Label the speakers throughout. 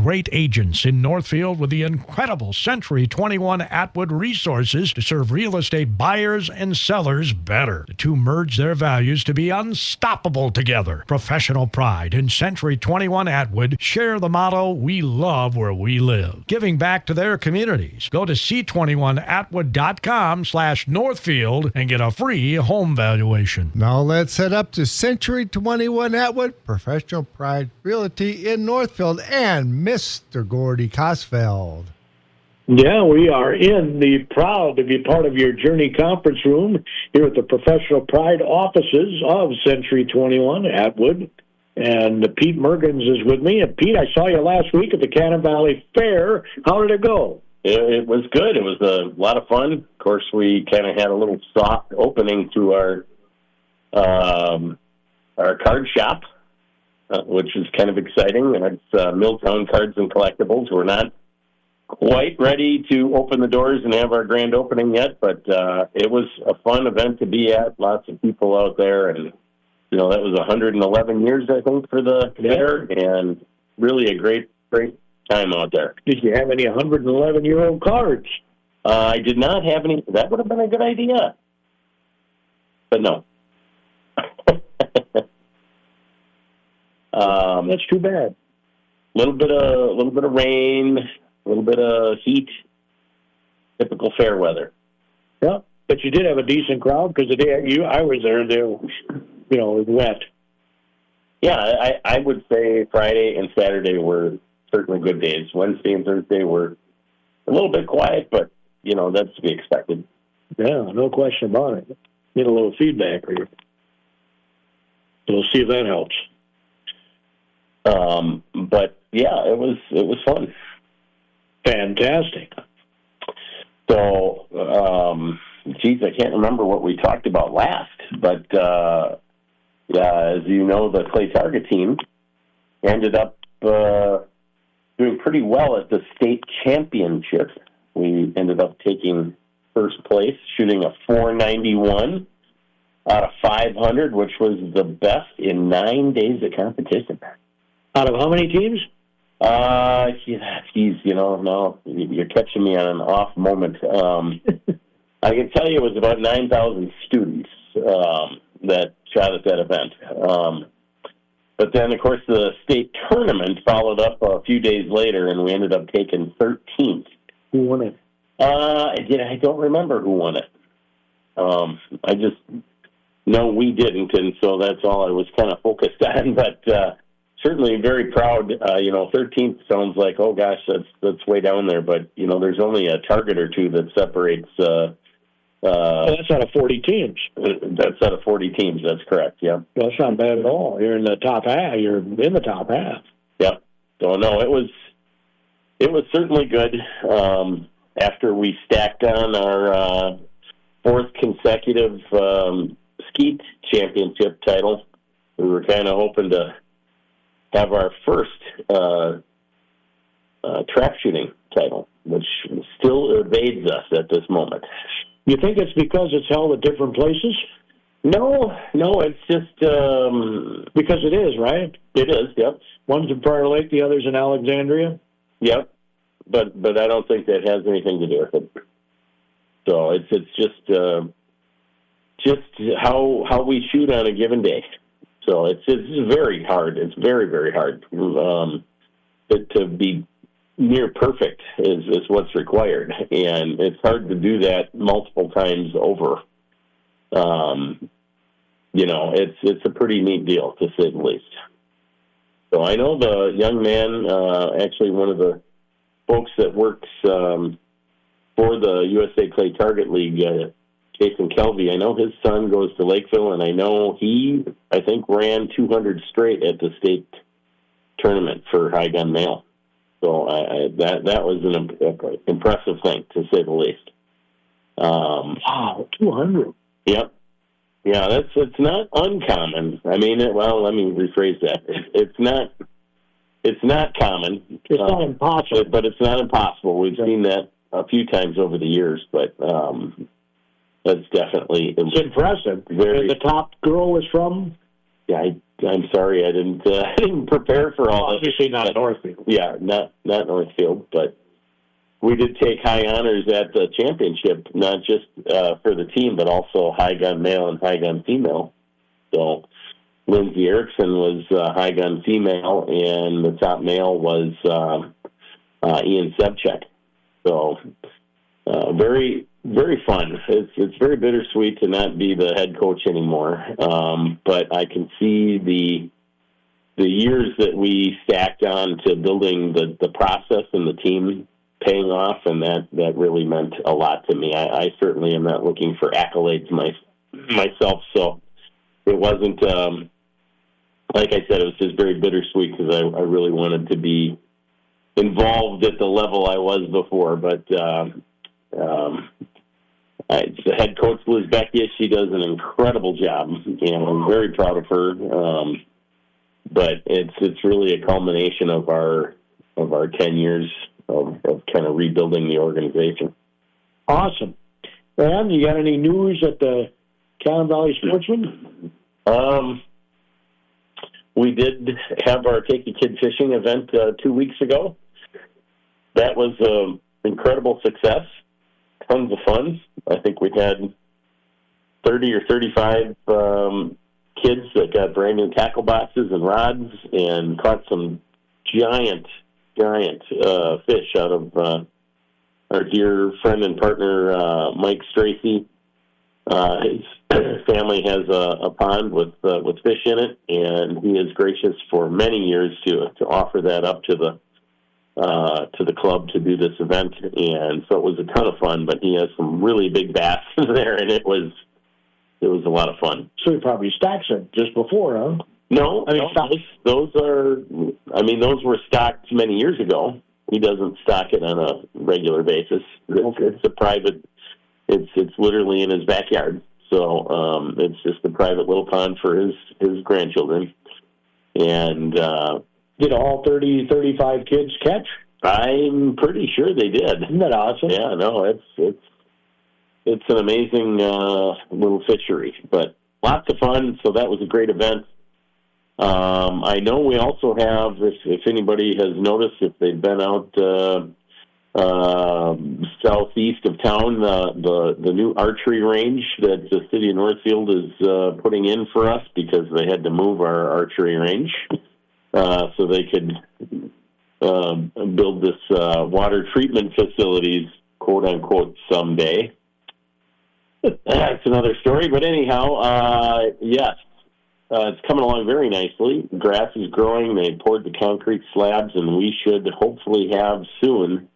Speaker 1: great agents in Northfield with the incredible Century 21 Atwood resources to serve real estate buyers and sellers better. The two merge their values to be unstoppable together. Professional pride and Century 21 Atwood share the motto, "We love where we live," giving back to their communities. Go to c21atwood.com/Northfield and get a free home valuation.
Speaker 2: Now let's head up to Century 21 Atwood, Professional Pride Realty in Northfield, and Mr. Gordy Kosfeld.
Speaker 3: Yeah, we are proud to be part of your Journey Conference Room here at the Professional Pride offices of Century 21 Atwood. And Pete Mergens is with me. And Pete, I saw you last week at the Cannon Valley Fair. How did it go?
Speaker 4: It was good. It was a lot of fun. Of course, we kind of had a little soft opening to our card shop, which is kind of exciting. And it's Milltown Cards and Collectibles. We're not quite ready to open the doors and have our grand opening yet, but it was a fun event to be at. Lots of people out there, and that was 111 years, I think, for the fair, and really a great time out there.
Speaker 3: Did you have any 111-year-old cards?
Speaker 4: I did not have any. That would have been a good idea, but no.
Speaker 3: That's too bad.
Speaker 4: A little bit of rain, a little bit of heat. Typical fair weather.
Speaker 3: Yeah, but you did have a decent crowd because the day I was there, it was wet.
Speaker 4: Yeah, I would say Friday and Saturday were certainly good days. Wednesday and Thursday were a little bit quiet, but, that's to be expected.
Speaker 3: Yeah, no question about it. Need a little feedback here. We'll see if that helps.
Speaker 4: But, yeah, it was fun.
Speaker 3: Fantastic.
Speaker 4: So, I can't remember what we talked about last, but as you know, the Clay Target team ended up doing pretty well at the state championship. We ended up taking first place, shooting a .491 out of 500, which was the best in 9 days of competition.
Speaker 3: Out of how many teams?
Speaker 4: No, you're catching me on an off moment. I can tell you it was about 9,000 students that shot at that event. But then, of course, the state tournament followed up a few days later, and we ended up taking 13th.
Speaker 3: Who won it?
Speaker 4: I don't remember who won it. I just know we didn't, and so that's all I was kind of focused on. But certainly very proud. 13th sounds like, oh gosh, that's way down there. But there's only a target or two that separates.
Speaker 3: That's out of 40 teams.
Speaker 4: That's out of 40 teams. That's correct. Yeah.
Speaker 3: Well, that's not bad at all. You're in the top half. You're in the top half.
Speaker 4: Yeah. So no, it was certainly good. After we stacked on our fourth consecutive skeet championship title, we were kind of hoping to have our first trap shooting title, which still evades us at this moment.
Speaker 3: You think it's because it's held at different places?
Speaker 4: No, it's just
Speaker 3: because it is, right?
Speaker 4: It is, yep.
Speaker 3: One's in Prior Lake, the other's in Alexandria.
Speaker 4: Yep, but I don't think that has anything to do with it. So it's just how we shoot on a given day. So it's very hard. It's very, very hard to be near perfect is what's required, and it's hard to do that multiple times over. It's a pretty neat deal, to say the least. So I know the young man, actually one of the folks that works for the USA Clay Target League, Jason Kelvey, I know his son goes to Lakeville, and I know I think ran 200 straight at the state tournament for high gun male. So that was an impressive thing, to say the least.
Speaker 3: Wow, 200.
Speaker 4: Yep. Yeah, it's not uncommon. I mean, let me rephrase that. It's not common.
Speaker 3: It's not impossible.
Speaker 4: But it's not impossible. We've seen that a few times over the years, but that's definitely
Speaker 3: it's impressive. The top girl is from
Speaker 4: Yeah, I'm sorry I didn't I didn't prepare for all this.
Speaker 3: Obviously not Northfield.
Speaker 4: Yeah, not Northfield, but we did take high honors at the championship, not just for the team, but also high gun male and high gun female. So Lindsay Erickson was high gun female, and the top male was Ian Sebchek. So very, very fun. It's very bittersweet to not be the head coach anymore, but I can see the years that we stacked on to building the process and the team paying off, and that really meant a lot to me. I certainly am not looking for accolades myself, so it wasn't, like I said, it was just very bittersweet because I really wanted to be involved at the level I was before, but the head coach, Liz Beckia, she does an incredible job. I'm very proud of her, but it's really a culmination of our 10 years of kind of rebuilding the organization.
Speaker 3: Awesome. And you got any news at the Cannon Valley Sportsman?
Speaker 4: We did have our Take a Kid Fishing event 2 weeks ago. That was an incredible success. Tons of fun. I think we had 30 or 35 kids that got brand new tackle boxes and rods and caught some giant fish out of our dear friend and partner Mike Stracy. His family has a pond with fish in it, and he is gracious for many years to offer that up to the club to do this event, and so it was a ton of fun. But he has some really big bass in there, and it was a lot of fun.
Speaker 3: So he probably stacks it just before, huh?
Speaker 4: No, those were stocked many years ago. He doesn't stock it on a regular basis. It's a private. It's literally in his backyard, so it's just a private little pond for his grandchildren. And
Speaker 3: did all 30, 35 kids catch?
Speaker 4: I'm pretty sure they did.
Speaker 3: Isn't that awesome?
Speaker 4: Yeah, no, it's an amazing little fishery, but lots of fun. So that was a great event. I know we also have, if anybody has noticed, if they've been out southeast of town, the new archery range that the city of Northfield is putting in for us because they had to move our archery range so they could build this water treatment facilities, quote unquote, someday. That's another story, but anyhow, yes. It's coming along very nicely. Grass is growing. They poured the concrete slabs, and we should hopefully have soon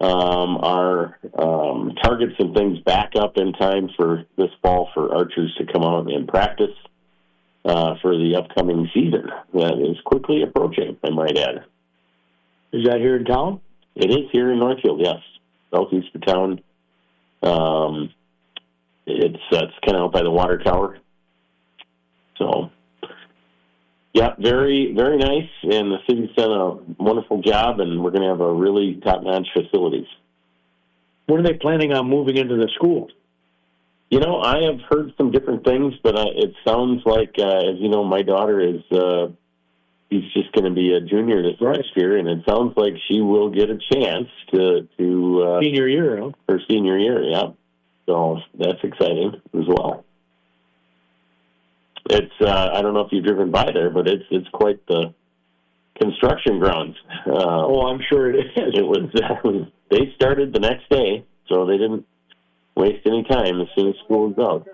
Speaker 4: our targets and things back up in time for this fall for archers to come out and practice for the upcoming season that is quickly approaching, I might add.
Speaker 3: Is that here in town?
Speaker 4: It is here in Northfield, yes. Southeast of town. It's kind of out by the water tower. So, yeah, very, very nice, and the city's done a wonderful job, and we're going to have a really top-notch facilities.
Speaker 3: When are they planning on moving into the school?
Speaker 4: I have heard some different things, but it sounds like, as you know, my daughter is, she's just going to be a junior this next year, and it sounds like she will get a chance to
Speaker 3: senior year, huh?
Speaker 4: Her senior year, yeah. So that's exciting as well. It's I don't know if you've driven by there, but it's quite the construction grounds.
Speaker 3: I'm sure it is.
Speaker 4: It was they started the next day, so they didn't waste any time as soon as school was out.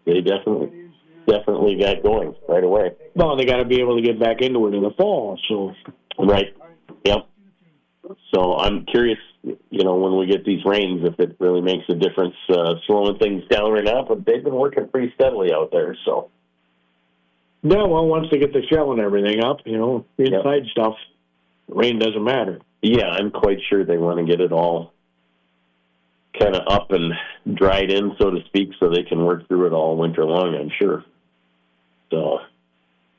Speaker 4: They definitely got going right away.
Speaker 3: Well, they got to be able to get back into it in the fall. So
Speaker 4: right, yep. So I'm curious, when we get these rains, if it really makes a difference slowing things down or not, but they've been working pretty steadily out there, so.
Speaker 3: Yeah, well, once they get the shell and everything up, the inside stuff, rain doesn't matter.
Speaker 4: Yeah, I'm quite sure they want to get it all kind of up and dried in, so to speak, so they can work through it all winter long, I'm sure. So.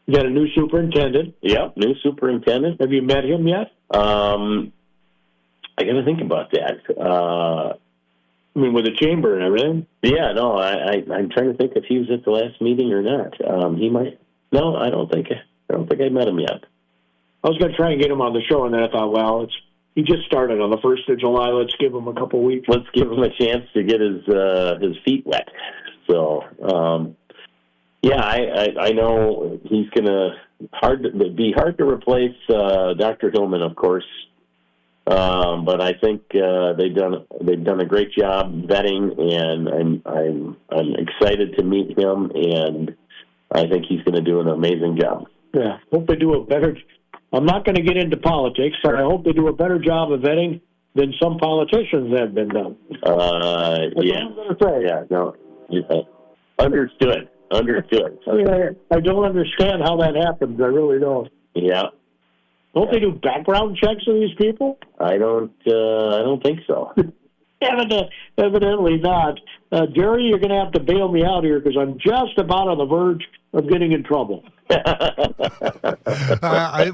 Speaker 3: You got a new superintendent?
Speaker 4: Yeah, new superintendent.
Speaker 3: Have you met him yet?
Speaker 4: I got to think about that.
Speaker 3: With the chamber and everything?
Speaker 4: Yeah, no, I'm trying to think if he was at the last meeting or not. He might No, I don't think I met him yet.
Speaker 3: I was going to try and get him on the show, and then I thought, well, he just started on the 1st of July. Let's give him a couple weeks.
Speaker 4: Let's give him a chance to get his feet wet. So, I know he's going to be hard to replace Dr. Hillman, of course. But I think they've done a great job vetting, and I'm excited to meet him, and I think he's going to do an amazing job.
Speaker 3: Yeah, hope they do a better. I'm not going to get into politics, but I hope they do a better job of vetting than some politicians have been done.
Speaker 4: Understood.
Speaker 3: I don't understand how that happens. I really don't.
Speaker 4: Yeah.
Speaker 3: Don't they do background checks of these people?
Speaker 4: I don't think so.
Speaker 3: Evidently not. Jerry, you're going to have to bail me out here because I'm just about on the verge of getting in trouble.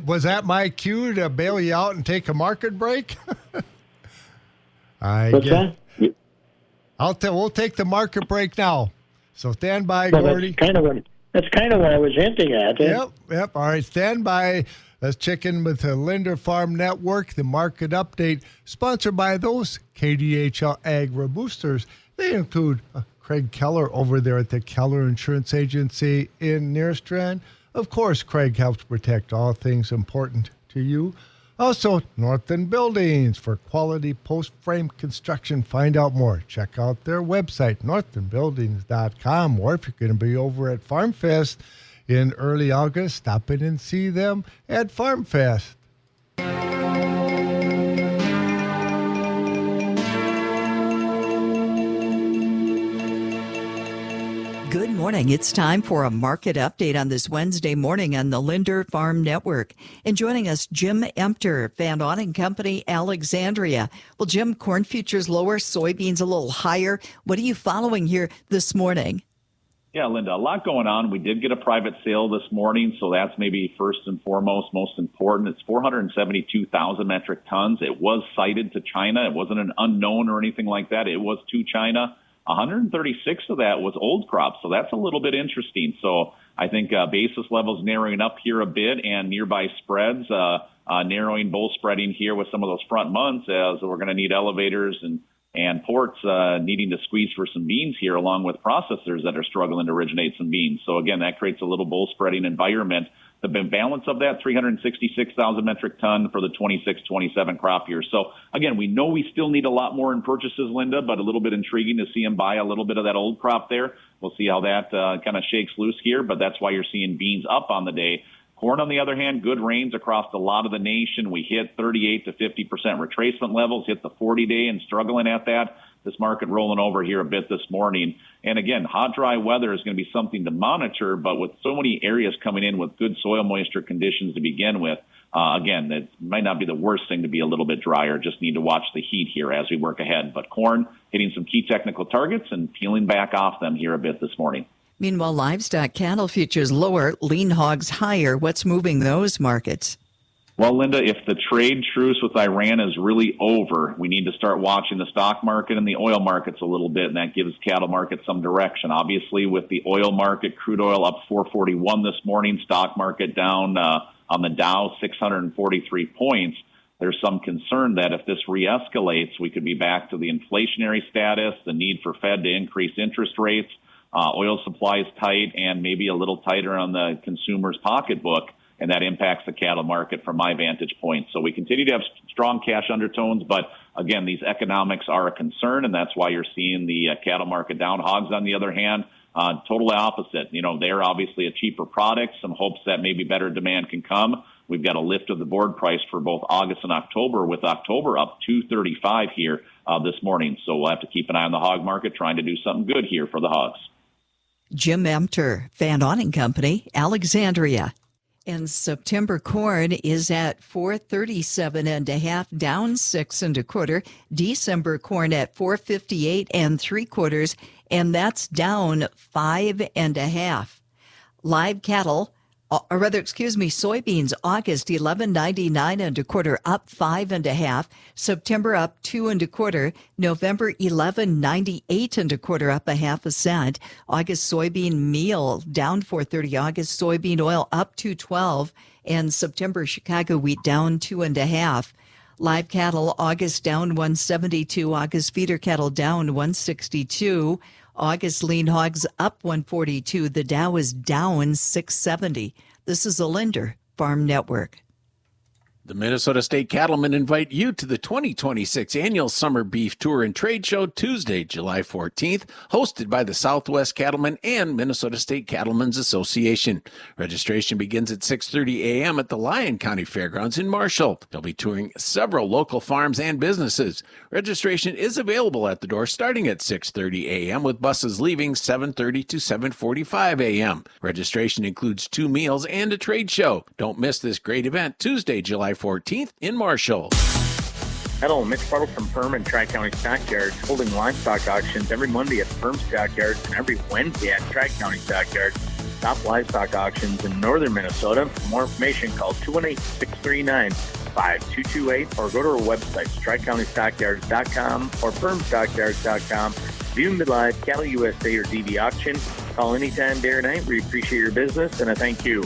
Speaker 2: Was that my cue to bail you out and take a market break?
Speaker 3: What's that?
Speaker 2: We'll take the market break now. So stand by, Gordy.
Speaker 3: That's kind of what I was hinting at.
Speaker 2: Yep. All right, stand by. Let's check in with the Linder Farm Network, the market update, sponsored by those KDHL Agri Boosters. They include Craig Keller over there at the Keller Insurance Agency in Nerstrand. Of course, Craig helps protect all things important to you. Also, Northfield Buildings for quality post-frame construction. Find out more. Check out their website, northfieldbuildings.com. Or if you're going to be over at Farm Fest in early August, stop in and see them at Farm Fest.
Speaker 5: Good morning. It's time for a market update on this Wednesday morning on the Linder Farm Network. And joining us, Jim Emter, Van Auning Company, Alexandria. Well, Jim, corn futures lower, soybeans a little higher. What are you following here this morning?
Speaker 6: Yeah, Linda, a lot going on. We did get a private sale this morning, so that's maybe first and foremost, most important. It's 472,000 metric tons. It was cited to China. It wasn't an unknown or anything like that. It was to China. 136 of that was old crop, so that's a little bit interesting. So I think basis levels narrowing up here a bit, and nearby spreads narrowing, bull spreading here with some of those front months, as we're going to need elevators and ports needing to squeeze for some beans here, along with processors that are struggling to originate some beans. So again, that creates a little bull spreading environment. The balance of that, 366,000 metric ton for the 26-27 crop year. So again, we know we still need a lot more in purchases, Linda, but a little bit intriguing to see them buy a little bit of that old crop there. We'll see how that kind of shakes loose here, but that's why you're seeing beans up on the day. Corn, on the other hand, good rains across a lot of the nation. We hit 38 to 50% retracement levels, hit the 40-day and struggling at that. This market rolling over here a bit this morning. And again, hot, dry weather is going to be something to monitor, but with so many areas coming in with good soil moisture conditions to begin with, again, it might not be the worst thing to be a little bit drier. Just need to watch the heat here as we work ahead. But corn hitting some key technical targets and peeling back off them here a bit this morning.
Speaker 5: Meanwhile, livestock cattle futures lower, lean hogs higher. What's moving those markets?
Speaker 6: Well, Linda, if the trade truce with Iran is really over, we need to start watching the stock market and the oil markets a little bit, and that gives cattle markets some direction. Obviously, with the oil market, crude oil up 441 this morning, stock market down on the Dow 643 points. There's some concern that if this re-escalates, we could be back to the inflationary status, the need for Fed to increase interest rates, oil supply is tight, and maybe a little tighter on the consumer's pocketbook. And that impacts the cattle market from my vantage point. So we continue to have strong cash undertones, but again, these economics are a concern, and that's why you're seeing the cattle market down. Hogs, on the other hand, totally opposite. You know, they're obviously a cheaper product, some hopes that maybe better demand can come. We've got a lift of the board price for both August and October, with October up 235 here this morning. So we'll have to keep an eye on the hog market, trying to do something good here for the hogs.
Speaker 5: Jim Emter, Van Auning Company, Alexandria. And September corn is at 437.5, down 6 1/4. December corn at 458 3/4, and that's down 5 1/2. Live cattle Soybeans, August 11.99 and a quarter, up 5 1/2. September up 2 1/4. November 11.98 and a quarter, up 1/2 cent. August soybean meal down 4.30. August soybean oil up 2.12, and September Chicago wheat down 2 1/2. Live cattle, August down 172. August feeder cattle down 162. August lean hogs up 142. The Dow is down 670. This is a Linder Farm Network.
Speaker 7: The Minnesota State Cattlemen invite you to the 2026 Annual Summer Beef Tour and Trade Show Tuesday, July 14th, hosted by the Southwest Cattlemen and Minnesota State Cattlemen's Association. Registration begins at 6:30 a.m. at the Lyon County Fairgrounds in Marshall. They'll be touring several local farms and businesses. Registration is available at the door starting at 6:30 a.m. with buses leaving 7:30 to 7:45 a.m. Registration includes 2 meals and a trade show. Don't miss this great event Tuesday, July 14th in Marshall.
Speaker 8: Hello, Mitch Puddle from Firm and Tri-County Stockyards, holding livestock auctions every Monday at Firm Stockyards and every Wednesday at Tri-County Stockyards. Top livestock auctions in northern Minnesota. For more information, call 218-639-5228 or go to our websites, tricountystockyards.com or firmstockyards.com. View them live, Cattle USA or DV Auction. Call anytime, day or night. We appreciate your business, and I thank you.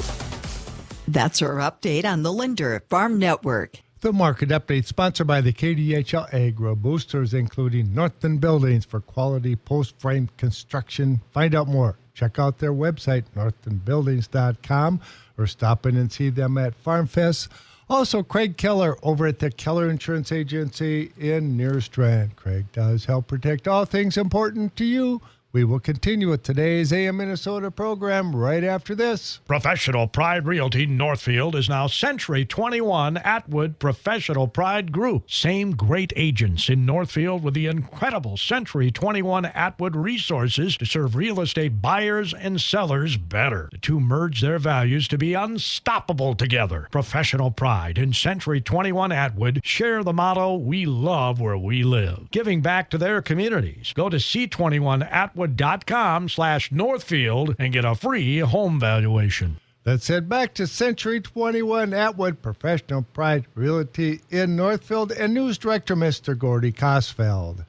Speaker 5: That's our update on the Linder Farm Network.
Speaker 2: The market update sponsored by the KDHL Agro Boosters, including Northfield Buildings for quality post-frame construction. Find out more. Check out their website, northfieldbuildings.com, or stop in and see them at Farm Fest. Also, Craig Keller over at the Keller Insurance Agency in Nerstrand. Craig does help protect all things important to you. We will continue with today's AM Minnesota program right after this.
Speaker 1: Professional Pride Realty Northfield is now Century 21 Atwood Professional Pride Group. Same great agents in Northfield with the incredible Century 21 Atwood resources to serve real estate buyers and sellers better. The two merge their values to be unstoppable together. Professional Pride and Century 21 Atwood share the motto, "We love where we live," giving back to their communities. Go to c21atwood.com/Northfield and get a free home valuation.
Speaker 2: Let's head back to Century 21 Atwood Professional Pride Realty in Northfield and News Director Mr. Gordy Kosfeld.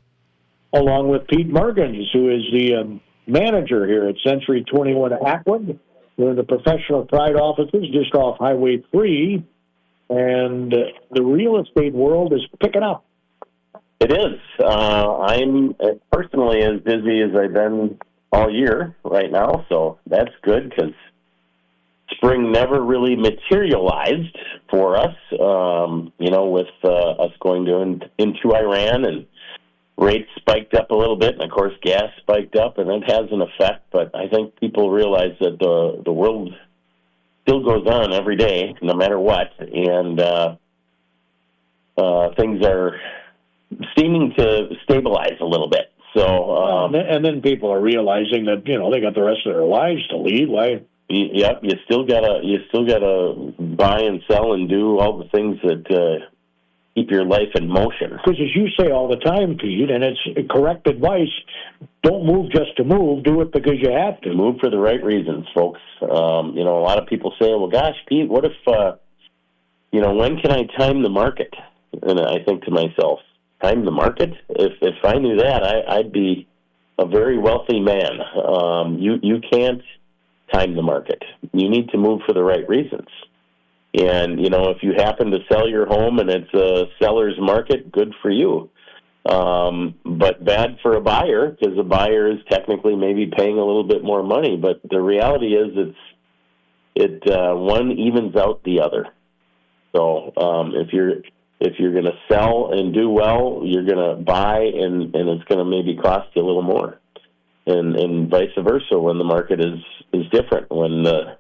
Speaker 3: Along with Pete Mergens, who is the manager here at Century 21 Atwood. We're in the Professional Pride offices just off Highway 3, and the real estate world is picking up.
Speaker 4: It is. I'm personally as busy as I've been all year right now, so that's good because spring never really materialized for us, with us going into Iran, and rates spiked up a little bit, and of course gas spiked up, and it has an effect, but I think people realize that the world still goes on every day, no matter what, and things are seeming to stabilize a little bit. So,
Speaker 3: and then people are realizing that they got the rest of their lives to lead. Why?
Speaker 4: Yep, you still gotta buy and sell and do all the things that keep your life in motion.
Speaker 3: Because as you say all the time, Pete, and it's correct advice: don't move just to move. Do it because you have to.
Speaker 4: Move for the right reasons, folks. A lot of people say, "Well, gosh, Pete, what if when can I time the market?" And I think to myself, time the market? If I knew that, I'd be a very wealthy man. You can't time the market. You need to move for the right reasons. And, if you happen to sell your home and it's a seller's market, good for you. But bad for a buyer, because a buyer is technically maybe paying a little bit more money. But the reality is one evens out the other. So if you're going to sell and do well, you're going to buy and it's going to maybe cost you a little more. And vice versa when the market is different. When the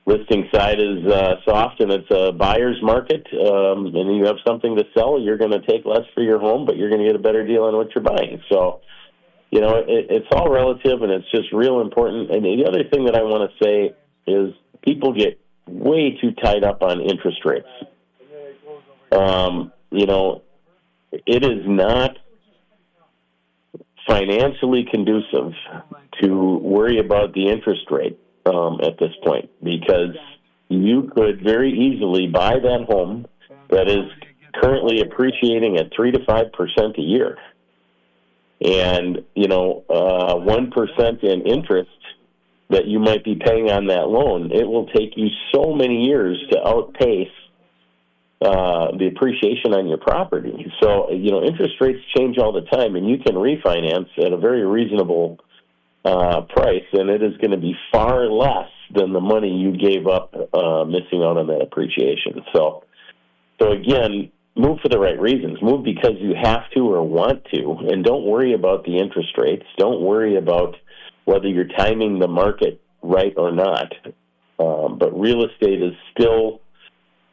Speaker 4: listing side is soft and it's a buyer's market and you have something to sell, you're going to take less for your home, but you're going to get a better deal on what you're buying. So, it's all relative and it's just real important. And the other thing that I want to say is people get way too tied up on interest rates. It is not financially conducive to worry about the interest rate at this point because you could very easily buy that home that is currently appreciating at 3 to 5% a year. And, 1% in interest that you might be paying on that loan, it will take you so many years to outpace the appreciation on your property. So, interest rates change all the time, and you can refinance at a very reasonable price, and it is going to be far less than the money you gave up missing out on that appreciation. So again, move for the right reasons. Move because you have to or want to, and don't worry about the interest rates. Don't worry about whether you're timing the market right or not. But real estate is still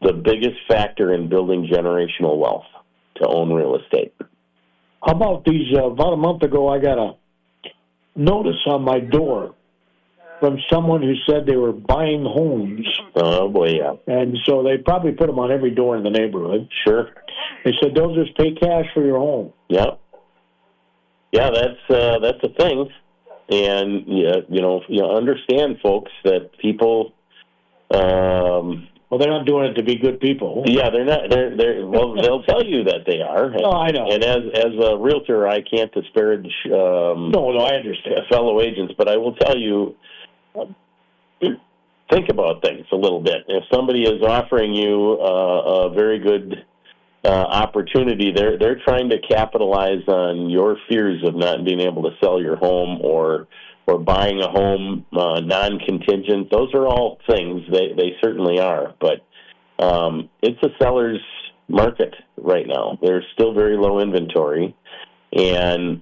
Speaker 4: the biggest factor in building generational wealth, to own real estate.
Speaker 3: How about these? About a month ago, I got a notice on my door from someone who said they were buying homes.
Speaker 4: Oh, boy, yeah.
Speaker 3: And so they probably put them on every door in the neighborhood.
Speaker 4: Sure.
Speaker 3: They said, they'll just pay cash for your home.
Speaker 4: Yeah. Yeah, that's a thing. And, you understand, folks, that people...
Speaker 3: well, they're not doing it to be good people.
Speaker 4: Yeah, they're not. Well, they'll tell you that they are.
Speaker 3: No, I know.
Speaker 4: And as a realtor, I can't disparage
Speaker 3: no, I understand.
Speaker 4: fellow agents, but I will tell you, think about things a little bit. If somebody is offering you a very good opportunity, they're trying to capitalize on your fears of not being able to sell your home or buying a home non-contingent. Those are all things. They certainly are. But it's a seller's market right now. There's still very low inventory. And,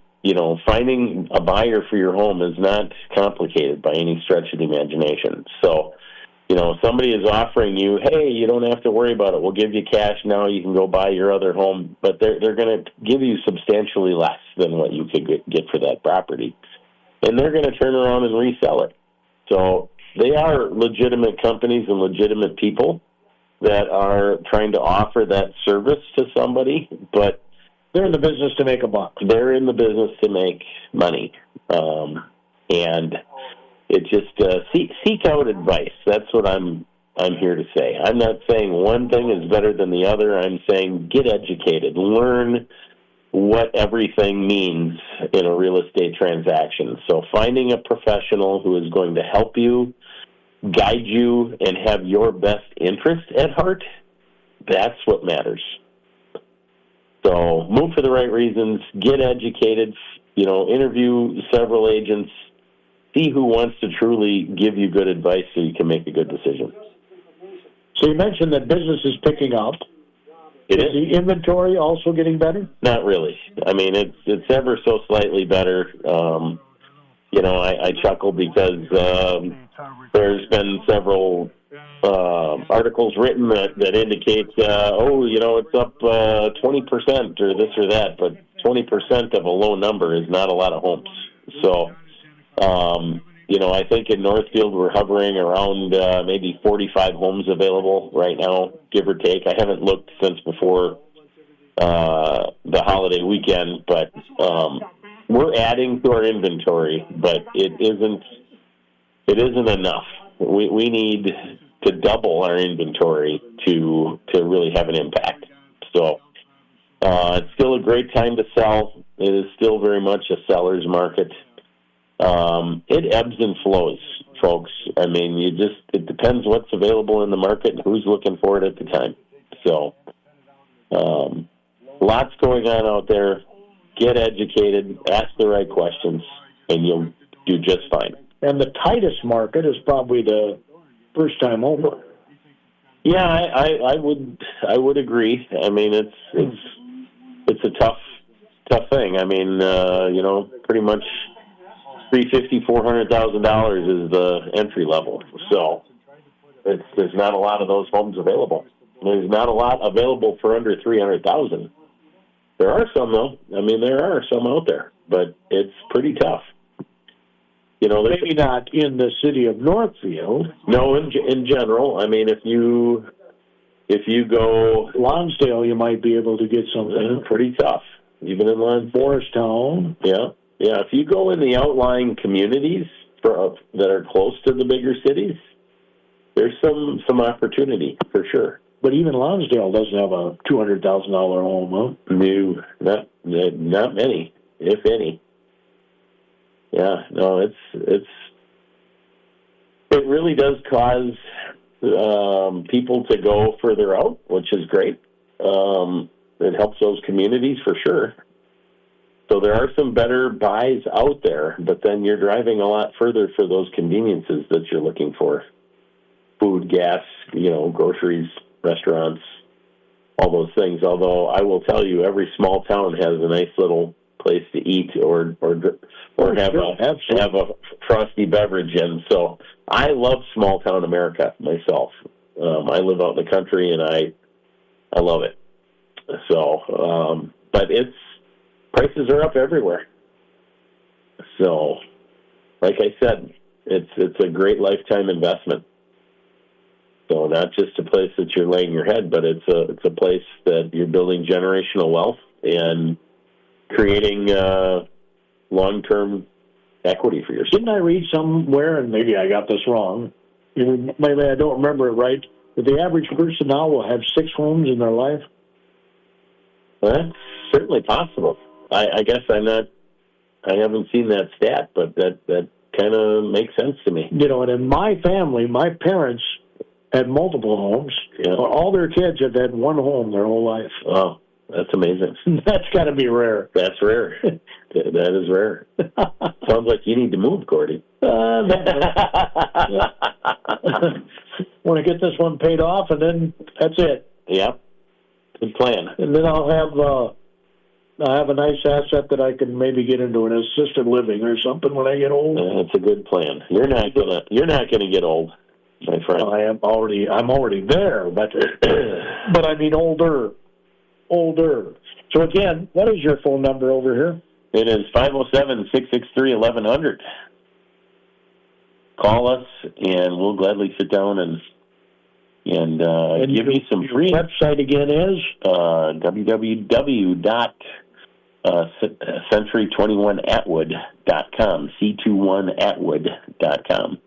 Speaker 4: finding a buyer for your home is not complicated by any stretch of the imagination. So, somebody is offering you, hey, you don't have to worry about it. We'll give you cash now. You can go buy your other home. But they're going to give you substantially less than what you could get for that property. And they're going to turn around and resell it. So they are legitimate companies and legitimate people that are trying to offer that service to somebody, but
Speaker 3: they're in the business to make a buck.
Speaker 4: They're in the business to make money. And it just seek out advice. That's what I'm here to say. I'm not saying one thing is better than the other. I'm saying get educated. Learn what everything means in a real estate transaction. So finding a professional who is going to help you, guide you, and have your best interest at heart, that's what matters. So move for the right reasons, get educated, interview several agents, see who wants to truly give you good advice so you can make a good decision.
Speaker 3: So you mentioned that business is picking up. Is the inventory also getting better?
Speaker 4: Not really. I mean, it's ever so slightly better. I chuckle because there's been several articles written that indicate, it's up 20% or this or that, but 20% of a low number is not a lot of homes. So, I think in Northfield we're hovering around maybe 45 homes available right now, give or take. I haven't looked since before the holiday weekend, but we're adding to our inventory, but it isn't enough. We need to double our inventory to really have an impact. So it's still a great time to sell. It is still very much a seller's market. It ebbs and flows, folks. I mean, it depends what's available in the market and who's looking for it at the time. So, lots going on out there. Get educated, ask the right questions, and you'll do just fine.
Speaker 3: And the tightest market is probably the first time over.
Speaker 4: Yeah, I would agree. I mean, it's a tough thing. I mean, pretty much $350,000-$400,000 is the entry level. So there's not a lot of those homes available. There's not a lot available for under $300,000. There are some though. I mean, there are some out there, but it's pretty tough.
Speaker 3: Maybe not in the city of Northfield.
Speaker 4: No, in general. I mean, if you go
Speaker 3: Lonsdale, you might be able to get something.
Speaker 4: Pretty tough, even in
Speaker 3: Morristown.
Speaker 4: Yeah. If you go in the outlying communities that are close to the bigger cities, there's some opportunity for sure.
Speaker 3: But even Lonsdale doesn't have a $200,000 home, huh?
Speaker 4: No, not many, if any. Yeah, no, it really does cause people to go further out, which is great. It helps those communities for sure. So there are some better buys out there, but then you're driving a lot further for those conveniences that you're looking for. Food, gas, groceries, restaurants, all those things. Although I will tell you, every small town has a nice little place to eat or have a frosty beverage. And so I love small town America myself. I live out in the country, and I love it. So, but prices are up everywhere. So, like I said, it's a great lifetime investment. So not just a place that you're laying your head, but it's a place that you're building generational wealth and creating long-term equity for yourself.
Speaker 3: Didn't I read somewhere, and maybe I got this wrong, maybe I don't remember it right, that the average person now will have 6 homes in their life?
Speaker 4: Well, that's certainly possible. I guess I haven't seen that stat, but that kind of makes sense to me.
Speaker 3: And in my family, my parents had multiple homes.
Speaker 4: Yeah.
Speaker 3: All their kids have had one home their whole life.
Speaker 4: Oh, that's amazing.
Speaker 3: That's got to be rare.
Speaker 4: That's rare. That is rare. Sounds like you need to move, Gordy.
Speaker 3: Want to get this one paid off, and then that's it.
Speaker 4: Yep. Good plan.
Speaker 3: And then I'll have a nice asset that I can maybe get into an assisted living or something when I get old.
Speaker 4: That's a good plan. You're not gonna get old, my friend.
Speaker 3: Well, I'm already there, but I mean older. So again, what is your phone number over here?
Speaker 4: It is 507-663-1100. Call us, and we'll gladly sit down and give you some free.
Speaker 3: Your website again is
Speaker 4: www.century21atwood.com, c21atwood.com.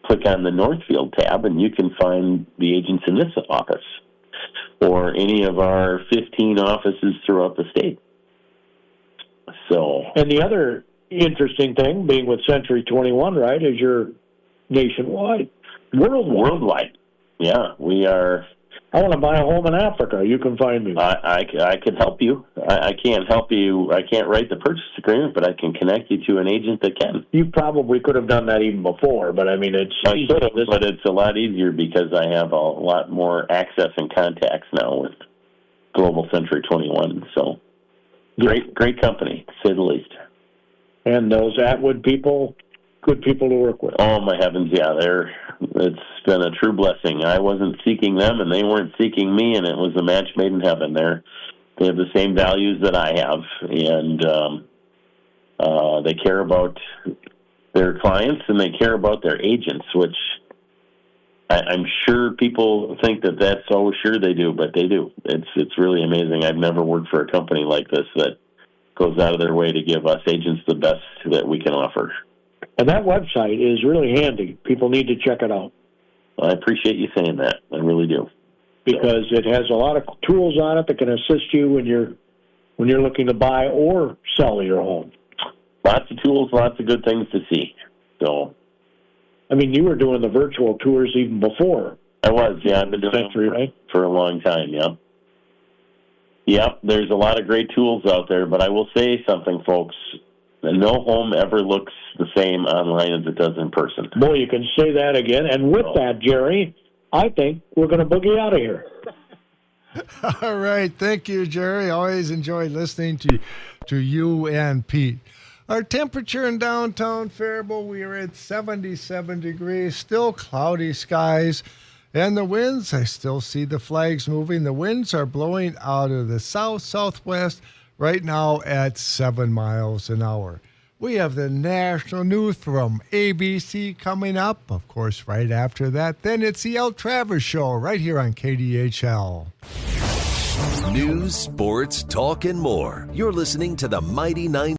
Speaker 4: Click on the Northfield tab, and you can find the agents in this office or any of our 15 offices throughout the state. So,
Speaker 3: and the other interesting thing, being with Century 21, right, is you're nationwide,
Speaker 4: worldwide. Yeah, we are.
Speaker 3: I want to buy a home in Africa. You can find me.
Speaker 4: I can help you. I can't help you. I can't write the purchase agreement, but I can connect you to an agent that can.
Speaker 3: You probably could have done that even before, but I mean,
Speaker 4: I should have, but it's a lot easier because I have a lot more access and contacts now with Global Century 21. So, great company, to say the least.
Speaker 3: And those Atwood people, good people to work with.
Speaker 4: Oh, my heavens, yeah. It's been a true blessing. I wasn't seeking them, and they weren't seeking me, and it was a match made in heaven. They have the same values that I have, and they care about their clients, and they care about their agents, which I'm sure people think that's oh, sure they do, but they do. It's really amazing. I've never worked for a company like this that goes out of their way to give us agents the best that we can offer.
Speaker 3: And that website is really handy. People need to check it out.
Speaker 4: I appreciate you saying that. I really do.
Speaker 3: Because it has a lot of tools on it that can assist you when you're looking to buy or sell your home.
Speaker 4: Lots of tools, lots of good things to see. So,
Speaker 3: I mean, you were doing the virtual tours even before.
Speaker 4: I was, yeah. I've been doing
Speaker 3: Century, right?
Speaker 4: For a long time, yeah. Yep, there's a lot of great tools out there, but I will say something, folks. No home ever looks the same online as it does in person.
Speaker 3: Boy, you can say that again. And with that, Jerry, I think we're going to boogie out of here.
Speaker 2: All right. Thank you, Jerry. Always enjoy listening to you and Pete. Our temperature in downtown Faribault, we are at 77 degrees, still cloudy skies. And the winds, I still see the flags moving. The winds are blowing out of the south-southwest right now at 7 miles an hour. We have the national news from ABC coming up, of course, right after that. Then it's the El Travers Show right here on KDHL.
Speaker 9: News, sports, talk, and more. You're listening to the Mighty 9.